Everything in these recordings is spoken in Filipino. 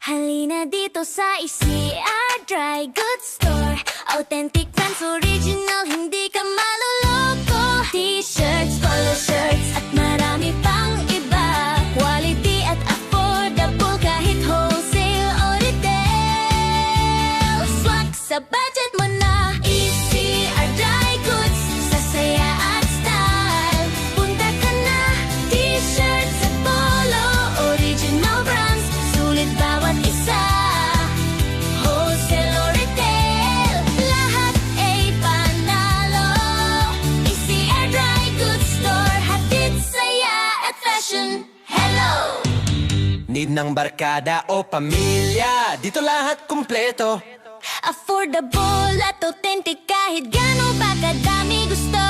Halina dito sa ECR Dry Goods Store. Authentic brands, original, hindi ka maluloko. T-shirts, polo shirts, at marami pang iba. Quality at affordable kahit wholesale o retail. Swak sa budget mo na. ECR Dry Goods, sa saya at style. Punta ka na. T-shirts at polo, original brands, sulit bawat isa. Wholesale o retail, lahat ay panalo. ECR Dry Goods Store, hatid saya at fashion. Hello! Need ng barkada o pamilya, dito lahat kumpleto. Affordable at authentic kahit gano'n pa kadami gusto.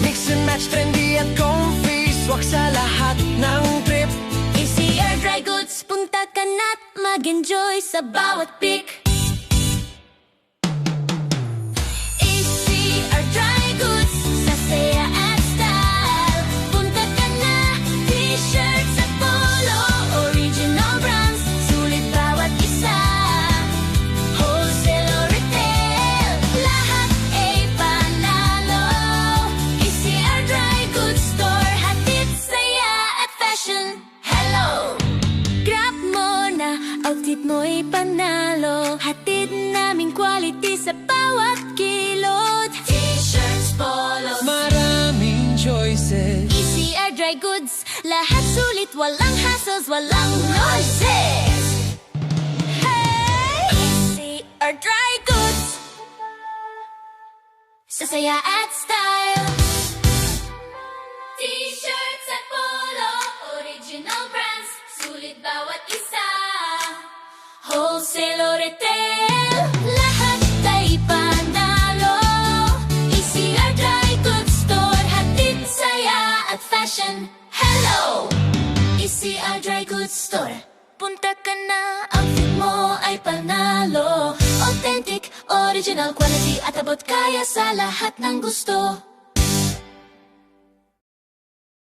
Mix and match, trendy at comfy, swak sa lahat ng trip. ECR Dry Goods, punta ka na't mag-enjoy sa bawat pick. ECR Dry Goods, sa saya at style. Punta ka na. T-shirts at polo, original brands, sulit bawat isa. Wholesale o retail, lahat ay panalo. ECR Dry Goods Store, hatid saya at fashion. Hello! Grab mo na, outfit mo'y panalo. Hatid naming quality sa bawat kilod. T-shirts, polos, Maraming choices. ECR Dry Goods, lahat sulit, walang hassles, walang noises. Hey! ECR Dry Goods, sa saya at style. T-shirts at polo, original brands, sulit bawat isa. Wholesale o retail, lahat ay panalo. ECR Dry Goods Store, hatid saya at fashion. Hello! ECR Dry Goods Store, punta ka na, outfit mo ay panalo. Authentic, original, quality at abot kaya sa lahat ng gusto.